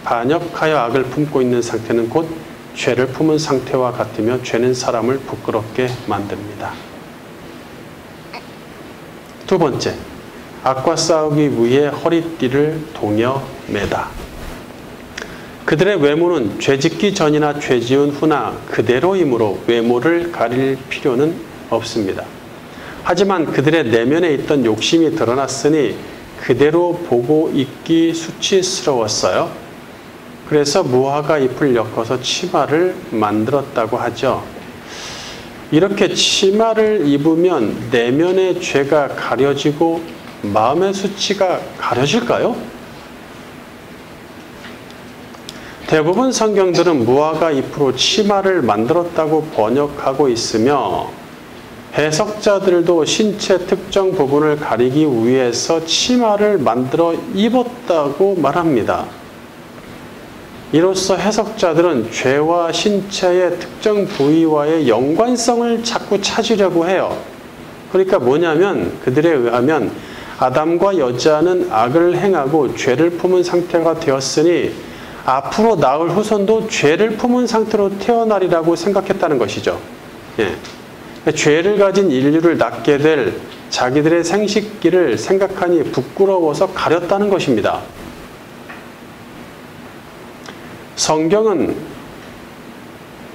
반역하여 악을 품고 있는 상태는 곧 죄를 품은 상태와 같으며 죄는 사람을 부끄럽게 만듭니다. 두 번째, 악과 싸우기 위해 허리띠를 동여 매다. 그들의 외모는 죄짓기 전이나 죄지은 후나 그대로이므로 외모를 가릴 필요는 없습니다. 하지만 그들의 내면에 있던 욕심이 드러났으니 그대로 보고 있기 수치스러웠어요. 그래서 무화과 잎을 엮어서 치마를 만들었다고 하죠. 이렇게 치마를 입으면 내면의 죄가 가려지고 마음의 수치가 가려질까요? 대부분 성경들은 무화과 잎으로 치마를 만들었다고 번역하고 있으며 해석자들도 신체 특정 부분을 가리기 위해서 치마를 만들어 입었다고 말합니다. 이로써 해석자들은 죄와 신체의 특정 부위와의 연관성을 자꾸 찾으려고 해요. 그러니까 뭐냐면 그들에 의하면 아담과 여자는 악을 행하고 죄를 품은 상태가 되었으니 앞으로 나올 후손도 죄를 품은 상태로 태어나리라고 생각했다는 것이죠. 예. 죄를 가진 인류를 낳게 될 자기들의 생식기를 생각하니 부끄러워서 가렸다는 것입니다. 성경은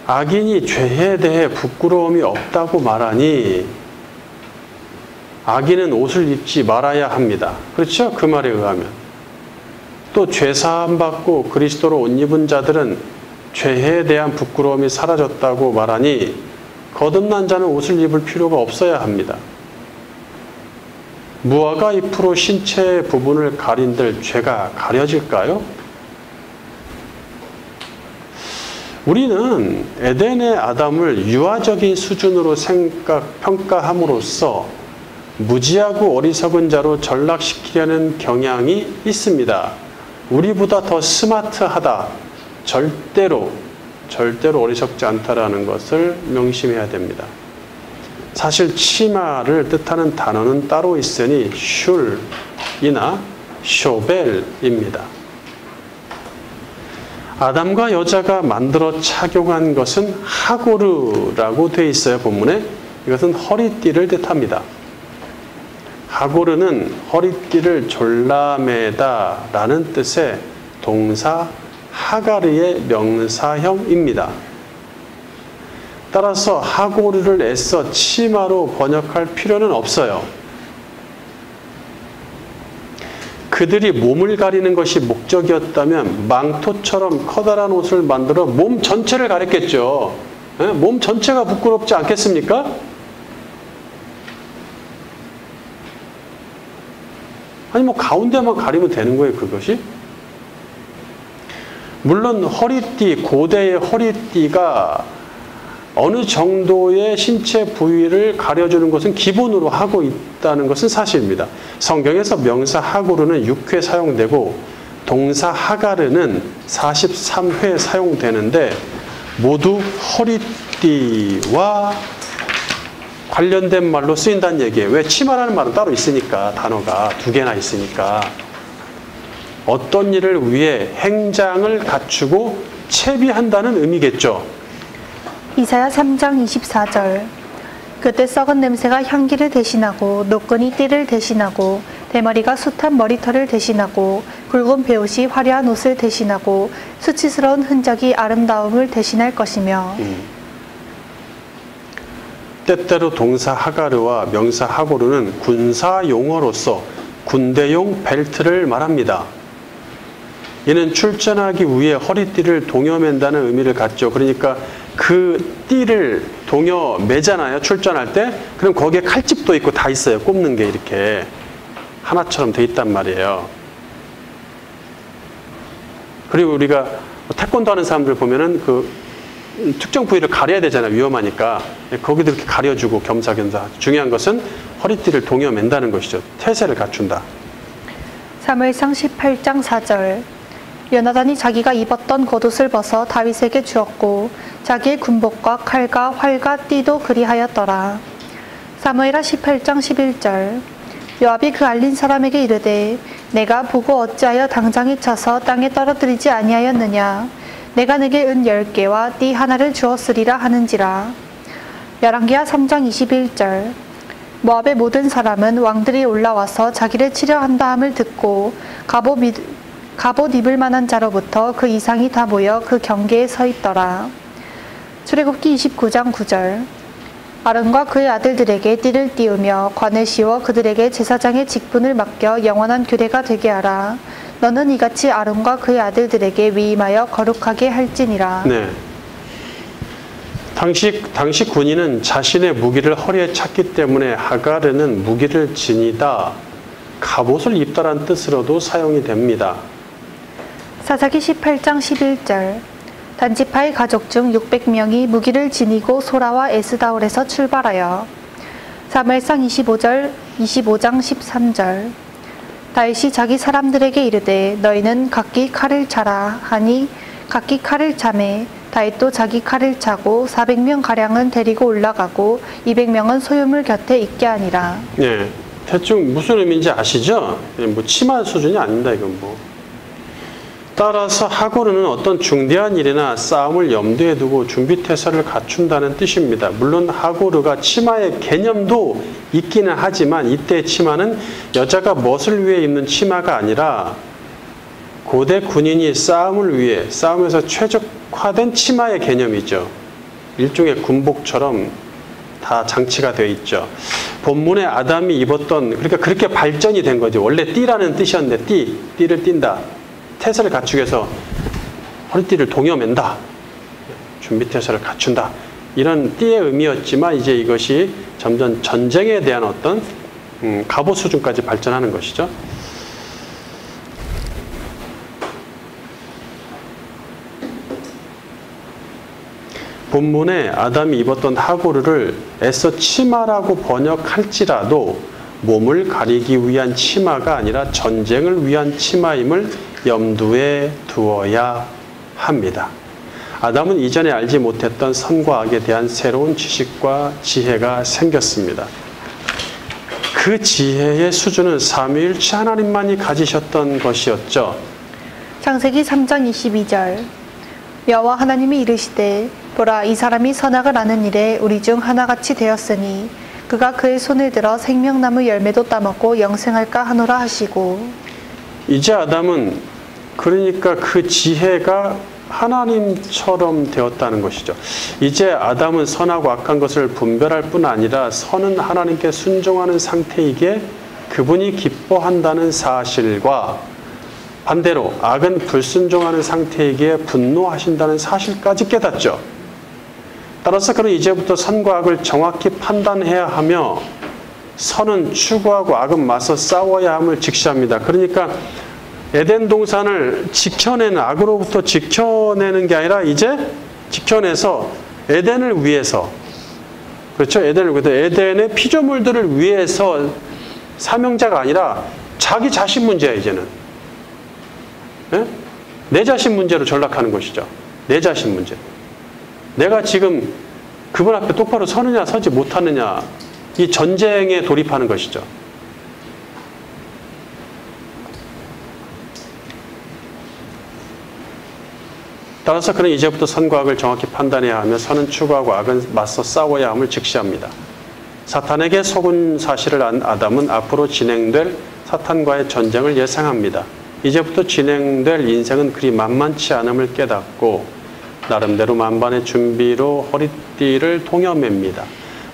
악인이 죄에 대해 부끄러움이 없다고 말하니 악인은 옷을 입지 말아야 합니다. 그렇죠? 그 말에 의하면. 또 죄사함 받고 그리스도로 옷 입은 자들은 죄에 대한 부끄러움이 사라졌다고 말하니 거듭난 자는 옷을 입을 필요가 없어야 합니다. 무화과 잎으로 신체의 부분을 가린들 죄가 가려질까요? 우리는 에덴의 아담을 유아적인 수준으로 평가함으로써 무지하고 어리석은 자로 전락시키려는 경향이 있습니다. 우리보다 더 스마트하다. 절대로 어리석지 않다라는 것을 명심해야 됩니다. 사실 치마를 뜻하는 단어는 따로 있으니 슐이나 쇼벨입니다. 아담과 여자가 만들어 착용한 것은 하고르라고 되어 있어요. 본문에. 이것은 허리띠를 뜻합니다. 하고르는 허리띠를 졸라매다 라는 뜻의 동사 하가르의 명사형입니다. 따라서 하고르를 애써 치마로 번역할 필요는 없어요. 그들이 몸을 가리는 것이 목적이었다면 망토처럼 커다란 옷을 만들어 몸 전체를 가렸겠죠. 몸 전체가 부끄럽지 않겠습니까? 아니 뭐 가운데만 가리면 되는 거예요, 그것이? 물론 허리띠, 고대의 허리띠가 어느 정도의 신체 부위를 가려주는 것은 기본으로 하고 있다는 것은 사실입니다. 성경에서 명사 하고르는 6회 사용되고 동사 하가르는 43회 사용되는데 모두 허리띠와 관련된 말로 쓰인다는 얘기예요. 왜? 치마라는 말은 따로 있으니까, 단어가 두 개나 있으니까. 어떤 일을 위해 행장을 갖추고 채비한다는 의미겠죠. 이사야 3장 24절. 그때 썩은 냄새가 향기를 대신하고 노끈이 띠를 대신하고 대머리가 숱한 머리털을 대신하고 굵은 베옷이 화려한 옷을 대신하고 수치스러운 흔적이 아름다움을 대신할 것이며. 때때로 동사 하가르와 명사 하고르는 군사 용어로서 군대용 벨트를 말합니다. 이는 출전하기 위해 허리띠를 동여맨다는 의미를 갖죠. 그러니까 그 띠를 동요 매잖아요. 출전할 때. 그럼 거기에 칼집도 있고 다 있어요. 꼽는 게 이렇게 하나처럼 돼 있단 말이에요. 그리고 우리가 태권도 하는 사람들 보면은 그 특정 부위를 가려야 되잖아요. 위험하니까. 거기도 이렇게 가려주고 겸사겸사. 중요한 것은 허리띠를 동여 맨다는 것이죠. 태세를 갖춘다. 사무엘상 18장 4절. 요나단이 자기가 입었던 겉옷을 벗어 다윗에게 주었고 자기의 군복과 칼과 활과 띠도 그리하였더라. 사무엘하 18장 11절. 요압이 그 알린 사람에게 이르되 내가 보고 어찌하여 당장에 쳐서 땅에 떨어뜨리지 아니하였느냐. 내가 내게 은 10개와 띠 하나를 주었으리라 하는지라. 열왕기하 3장 21절. 모압의 모든 사람은 왕들이 올라와서 자기를 치려 한다함을 듣고 갑옷 입을 만한 자로부터 그 이상이 다 모여 그 경계에 서 있더라. 출애굽기 29장 9절. 아론과 그의 아들들에게 띠를 띄우며 관을 씌워 그들에게 제사장의 직분을 맡겨 영원한 규례가 되게 하라. 너는 이같이 아론과 그의 아들들에게 위임하여 거룩하게 할지니라. 네. 당시 군인은 자신의 무기를 허리에 찼기 때문에 하가르는 무기를 지니다 갑옷을 입다란 뜻으로도 사용이 됩니다. 사사기 18장 11절. 단지파의 가족 중 600명이 무기를 지니고 소라와 에스다올에서 출발하여. 사무엘상 25장 13절. 다윗이 자기 사람들에게 이르되 너희는 각기 칼을 차라 하니 각기 칼을 차매 다윗도 자기 칼을 차고 400명 가량은 데리고 올라가고 200명은 소유물 곁에 있게 하니라. 네, 대충 무슨 의미인지 아시죠? 뭐 치마 수준이 아닙니다. 이건 뭐. 따라서 하고르는 어떤 중대한 일이나 싸움을 염두에 두고 준비태세를 갖춘다는 뜻입니다. 물론 하고르가 치마의 개념도 있기는 하지만 이때의 치마는 여자가 멋을 위해 입는 치마가 아니라 고대 군인이 싸움을 위해 싸움에서 최적화된 치마의 개념이죠. 일종의 군복처럼 다 장치가 되어 있죠. 본문에 아담이 입었던, 그러니까 그렇게 발전이 된 거죠. 원래 띠라는 뜻이었는데 띠를 띈다. 태세를 갖추기 위해서 허리띠를 동여맨다. 준비태세를 갖춘다. 이런 띠의 의미였지만 이제 이것이 점점 전쟁에 대한 어떤 갑옷 수준까지 발전하는 것이죠. 본문에 아담이 입었던 하고르를 애써 치마라고 번역할지라도 몸을 가리기 위한 치마가 아니라 전쟁을 위한 치마임을 염두에 두어야 합니다. 아담은 이전에 알지 못했던 선과 악에 대한 새로운 지식과 지혜가 생겼습니다. 그 지혜의 수준은 삼위일체 하나님만이 가지셨던 것이었죠. 창세기 3장 22절. 여호와 하나님이 이르시되 보라 이 사람이 선악을 아는 일에 우리 중 하나같이 되었으니 그가 그의 손을 들어 생명나무 열매도 따먹고 영생할까 하노라 하시고. 이제 아담은 그러니까 그 지혜가 하나님처럼 되었다는 것이죠. 이제 아담은 선하고 악한 것을 분별할 뿐 아니라 선은 하나님께 순종하는 상태이기에 그분이 기뻐한다는 사실과 반대로 악은 불순종하는 상태이기에 분노하신다는 사실까지 깨닫죠. 따라서 그는 이제부터 선과 악을 정확히 판단해야 하며 선은 추구하고 악은 맞서 싸워야 함을 직시합니다. 그러니까 에덴 동산을 지켜내는, 악으로부터 지켜내는 게 아니라 이제 지켜내서 에덴을 위해서, 그렇죠? 에덴의 피조물들을 위해서 사명자가 아니라 자기 자신 문제야, 이제는. 네? 내 자신 문제로 전락하는 것이죠. 내 자신 문제. 내가 지금 그분 앞에 똑바로 서느냐 서지 못하느냐, 이 전쟁에 돌입하는 것이죠. 따라서 그는 이제부터 선과 악을 정확히 판단해야 하며 선은 추구하고 악은 맞서 싸워야 함을 직시합니다. 사탄에게 속은 사실을 안 아담은 앞으로 진행될 사탄과의 전쟁을 예상합니다. 이제부터 진행될 인생은 그리 만만치 않음을 깨닫고 나름대로 만반의 준비로 허리띠를 동여맵니다.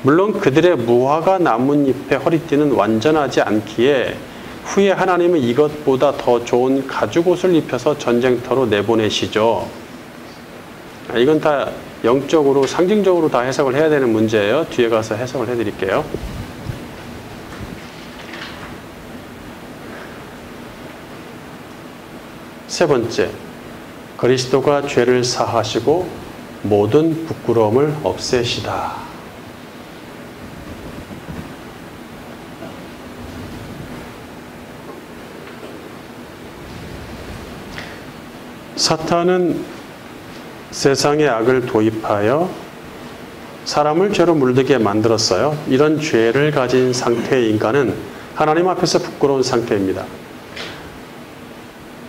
물론 그들의 무화과 나뭇잎의 허리띠는 완전하지 않기에 후에 하나님은 이것보다 더 좋은 가죽옷을 입혀서 전쟁터로 내보내시죠. 이건 다 영적으로 상징적으로 다 해석을 해야 되는 문제예요. 뒤에 가서 해석을 해드릴게요. 세 번째, 그리스도가 죄를 사하시고 모든 부끄러움을 없애시다. 사탄은 세상의 악을 도입하여 사람을 죄로 물들게 만들었어요. 이런 죄를 가진 상태의 인간은 하나님 앞에서 부끄러운 상태입니다.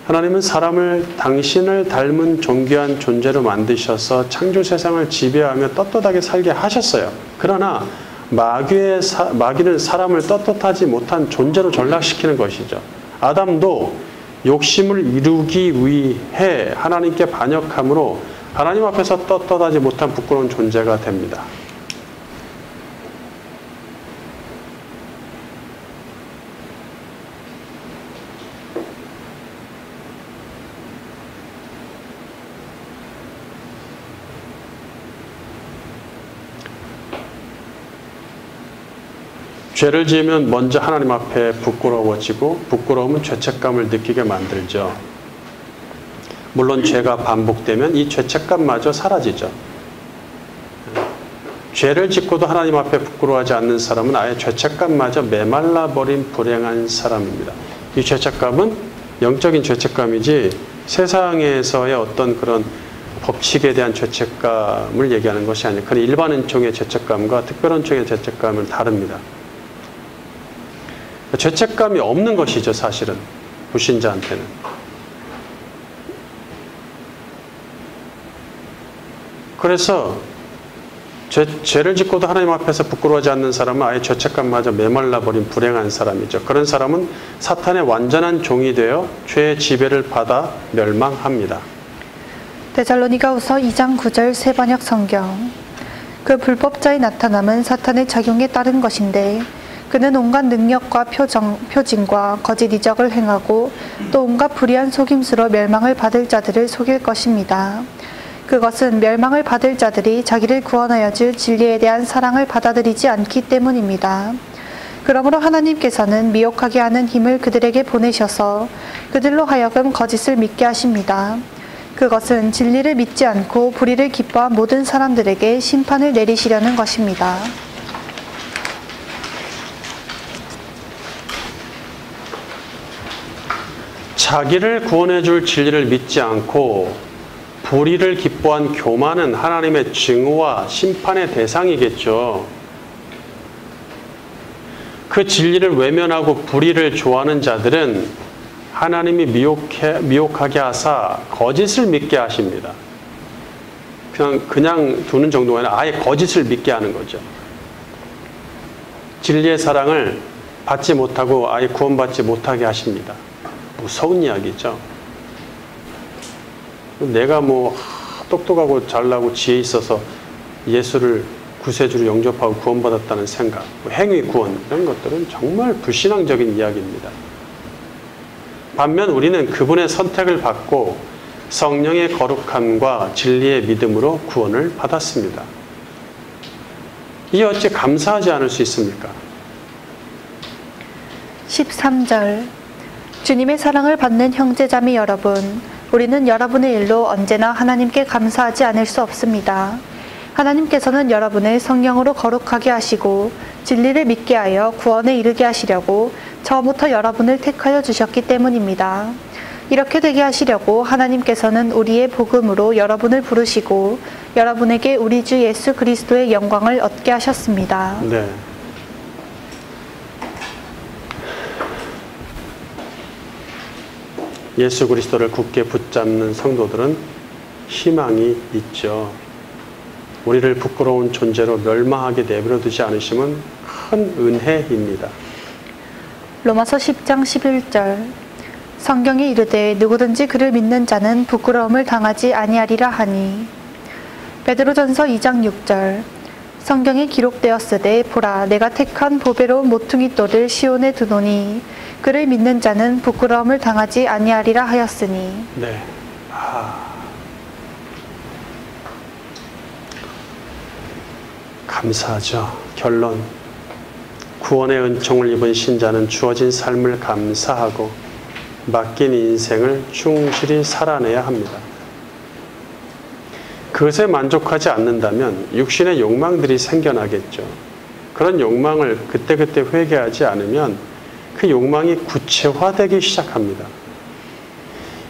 하나님은 사람을 당신을 닮은 존귀한 존재로 만드셔서 창조 세상을 지배하며 떳떳하게 살게 하셨어요. 그러나 마귀는 사람을 떳떳하지 못한 존재로 전락시키는 것이죠. 아담도 욕심을 이루기 위해 하나님께 반역함으로 하나님 앞에서 떳떳하지 못한 부끄러운 존재가 됩니다. 죄를 지으면 먼저 하나님 앞에 부끄러워지고 부끄러움은 죄책감을 느끼게 만들죠. 물론 죄가 반복되면 이 죄책감마저 사라지죠. 죄를 짓고도 하나님 앞에 부끄러워하지 않는 사람은 아예 죄책감마저 메말라버린 불행한 사람입니다. 이 죄책감은 영적인 죄책감이지 세상에서의 어떤 그런 법칙에 대한 죄책감을 얘기하는 것이 아니에요. 그런 일반 은총의 죄책감과 특별 은총의 죄책감은 다릅니다. 죄책감이 없는 것이죠, 사실은. 불신자한테는. 그래서 죄를 짓고도 하나님 앞에서 부끄러워하지 않는 사람은 아예 죄책감마저 메말라버린 불행한 사람이죠. 그런 사람은 사탄의 완전한 종이 되어 죄의 지배를 받아 멸망합니다. 데살로니가후서 2장 9절 새번역 성경. 그 불법자의 나타남은 사탄의 작용에 따른 것인데 그는 온갖 능력과 표징과 거짓 이적을 행하고 또 온갖 불의한 속임수로 멸망을 받을 자들을 속일 것입니다. 그것은 멸망을 받을 자들이 자기를 구원하여 줄 진리에 대한 사랑을 받아들이지 않기 때문입니다. 그러므로 하나님께서는 미혹하게 하는 힘을 그들에게 보내셔서 그들로 하여금 거짓을 믿게 하십니다. 그것은 진리를 믿지 않고 불의를 기뻐한 모든 사람들에게 심판을 내리시려는 것입니다. 자기를 구원해 줄 진리를 믿지 않고 불의를 기뻐한 교만은 하나님의 증오와 심판의 대상이겠죠. 그 진리를 외면하고 불의를 좋아하는 자들은 하나님이 미혹하게 하사 거짓을 믿게 하십니다. 그냥 두는 정도가 아니라 아예 거짓을 믿게 하는 거죠. 진리의 사랑을 받지 못하고 아예 구원받지 못하게 하십니다. 무서운 이야기죠. 내가 똑똑하고 잘나고 지혜 있어서 예수를 구세주로 영접하고 구원받았다는 생각, 행위 구원 이런 것들은 정말 불신앙적인 이야기입니다. 반면 우리는 그분의 선택을 받고 성령의 거룩함과 진리의 믿음으로 구원을 받았습니다. 이게 어찌 감사하지 않을 수 있습니까? 13절. 주님의 사랑을 받는 형제자매 여러분, 우리는 여러분의 일로 언제나 하나님께 감사하지 않을 수 없습니다. 하나님께서는 여러분을 성령으로 거룩하게 하시고 진리를 믿게 하여 구원에 이르게 하시려고 처음부터 여러분을 택하여 주셨기 때문입니다. 이렇게 되게 하시려고 하나님께서는 우리의 복음으로 여러분을 부르시고 여러분에게 우리 주 예수 그리스도의 영광을 얻게 하셨습니다. 네. 예수 그리스도를 굳게 붙잡는 성도들은 희망이 있죠. 우리를 부끄러운 존재로 멸망하게 내버려 두지 않으심은 큰 은혜입니다. 로마서 10장 11절. 성경에 이르되 누구든지 그를 믿는 자는 부끄러움을 당하지 아니하리라 하니. 베드로전서 2장 6절. 성경에 기록되었으되 보라 내가 택한 보배로운 모퉁이 돌을 시온에 두노니 그를 믿는 자는 부끄러움을 당하지 아니하리라 하였으니. 네. 감사하죠. 결론. 구원의 은총을 입은 신자는 주어진 삶을 감사하고 맡긴 인생을 충실히 살아내야 합니다. 그것에 만족하지 않는다면 육신의 욕망들이 생겨나겠죠. 그런 욕망을 그때그때 회개하지 않으면 그 욕망이 구체화되기 시작합니다.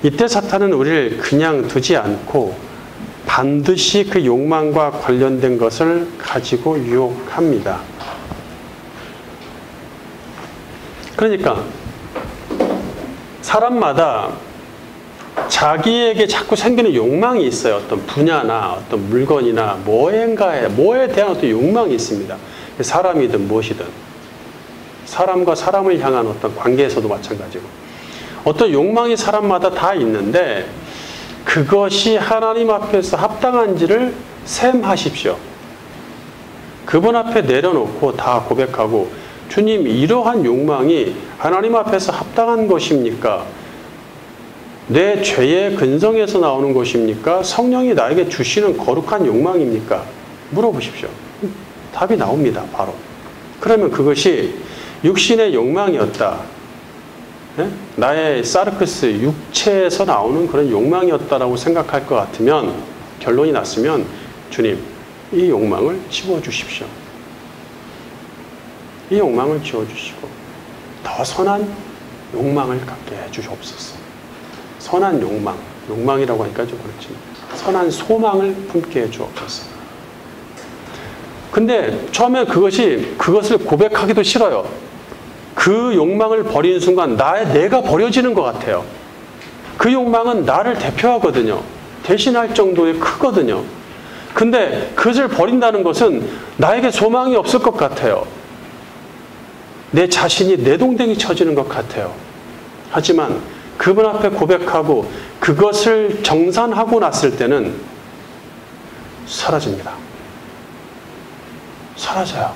이때 사탄은 우리를 그냥 두지 않고 반드시 그 욕망과 관련된 것을 가지고 유혹합니다. 그러니까 사람마다 자기에게 자꾸 생기는 욕망이 있어요. 어떤 분야나 어떤 물건이나 뭐에 대한 어떤 욕망이 있습니다. 사람이든 무엇이든. 사람과 사람을 향한 어떤 관계에서도 마찬가지고. 어떤 욕망이 사람마다 다 있는데 그것이 하나님 앞에서 합당한지를 셈하십시오. 그분 앞에 내려놓고 다 고백하고 주님, 이러한 욕망이 하나님 앞에서 합당한 것입니까? 내 죄의 근성에서 나오는 것입니까? 성령이 나에게 주시는 거룩한 욕망입니까? 물어보십시오. 답이 나옵니다. 바로. 그러면 그것이 육신의 욕망이었다. 네? 나의 사르크스, 육체에서 나오는 그런 욕망이었다라고 생각할 것 같으면, 결론이 났으면 주님, 이 욕망을 지워주십시오. 이 욕망을 지워주시고 더 선한 욕망을 갖게 해주시옵소서. 선한 욕망이라고 하니까 좀 그렇지만 선한 소망을 품게 해주옵소서. 근데 처음에 그것을 고백하기도 싫어요. 그 욕망을 버리는 순간 내가 버려지는 것 같아요. 그 욕망은 나를 대표하거든요. 대신할 정도에 크거든요. 근데 그것을 버린다는 것은 나에게 소망이 없을 것 같아요. 내 자신이 내동댕이 쳐지는 것 같아요. 하지만 그분 앞에 고백하고 그것을 정산하고 났을 때는 사라집니다. 사라져요.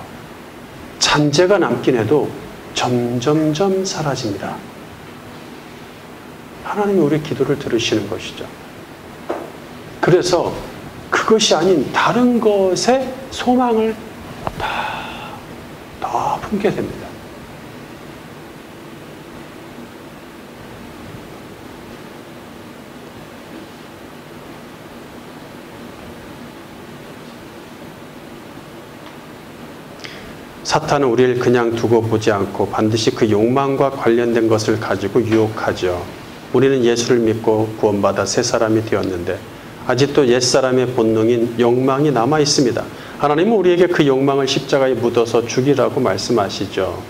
잔재가 남긴 해도 점점점 사라집니다. 하나님이 우리 기도를 들으시는 것이죠. 그래서 그것이 아닌 다른 것에 소망을 다 품게 됩니다. 사탄은 우리를 그냥 두고 보지 않고 반드시 그 욕망과 관련된 것을 가지고 유혹하죠. 우리는 예수를 믿고 구원받아 새 사람이 되었는데 아직도 옛사람의 본능인 욕망이 남아 있습니다. 하나님은 우리에게 그 욕망을 십자가에 묻어서 죽이라고 말씀하시죠.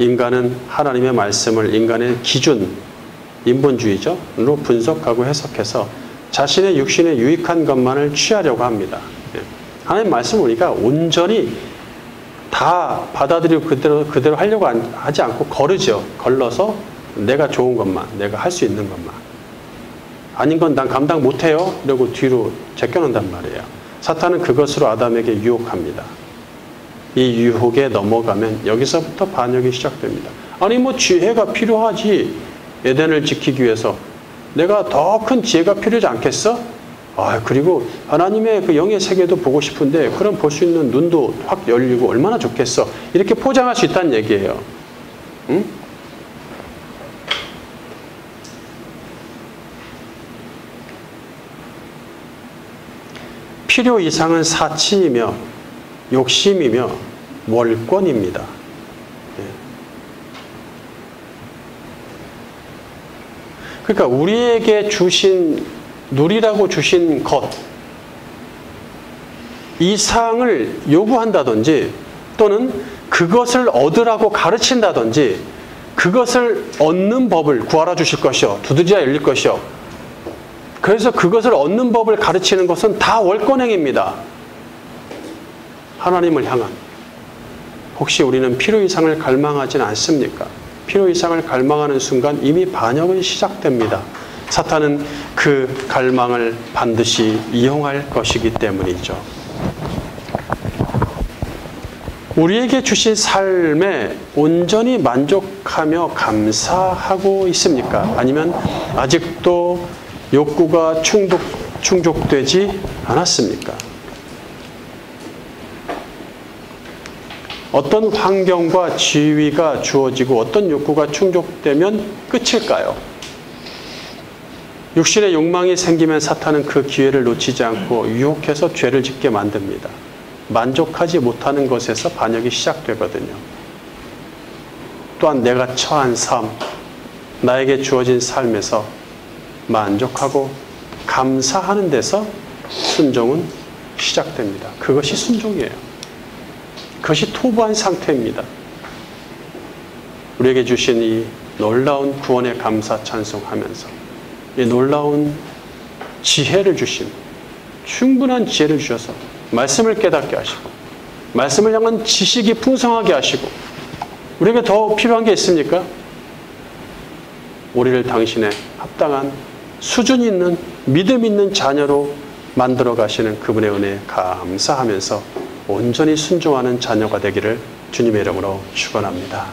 인간은 하나님의 말씀을 인간의 기준, 인본주의죠,로 분석하고 해석해서 자신의 육신에 유익한 것만을 취하려고 합니다. 하나님의 말씀을 우리가 온전히 다 받아들이고 그대로 하려고 하지 않고 걸러서 내가 좋은 것만, 내가 할 수 있는 것만. 아닌 건 난 감당 못해요. 이러고 뒤로 제껴놓는단 말이에요. 사탄은 그것으로 아담에게 유혹합니다. 이 유혹에 넘어가면 여기서부터 반역이 시작됩니다. 아니 지혜가 필요하지. 에덴을 지키기 위해서 내가 더 큰 지혜가 필요하지 않겠어? 그리고 하나님의 그 영의 세계도 보고 싶은데 그럼 볼 수 있는 눈도 확 열리고 얼마나 좋겠어. 이렇게 포장할 수 있다는 얘기예요. 응? 필요 이상은 사치이며 욕심이며 월권입니다. 그러니까 우리에게 누리라고 주신 것 이상을 요구한다든지 또는 그것을 얻으라고 가르친다든지 그것을 얻는 법을 구하라 주실 것이요 두드리자 열릴 것이요. 그래서 그것을 얻는 법을 가르치는 것은 다 월권행입니다. 하나님을 향한. 혹시 우리는 필요 이상을 갈망하진 않습니까? 필요 이상을 갈망하는 순간 이미 반역은 시작됩니다. 사탄은 그 갈망을 반드시 이용할 것이기 때문이죠. 우리에게 주신 삶에 온전히 만족하며 감사하고 있습니까? 아니면 아직도 욕구가 충족되지 않았습니까? 어떤 환경과 지위가 주어지고 어떤 욕구가 충족되면 끝일까요? 육신의 욕망이 생기면 사탄은 그 기회를 놓치지 않고 유혹해서 죄를 짓게 만듭니다. 만족하지 못하는 것에서 반역이 시작되거든요. 또한 내가 처한 삶, 나에게 주어진 삶에서 만족하고 감사하는 데서 순종은 시작됩니다. 그것이 순종이에요. 그것이 토부한 상태입니다. 우리에게 주신 이 놀라운 구원의 감사 찬송하면서 이 놀라운 지혜를 주심, 충분한 지혜를 주셔서 말씀을 깨닫게 하시고 말씀을 향한 지식이 풍성하게 하시고 우리에게 더 필요한 게 있습니까? 우리를 당신의 합당한 수준 있는 믿음 있는 자녀로 만들어 가시는 그분의 은혜에 감사하면서 온전히 순종하는 자녀가 되기를 주님의 이름으로 축원합니다.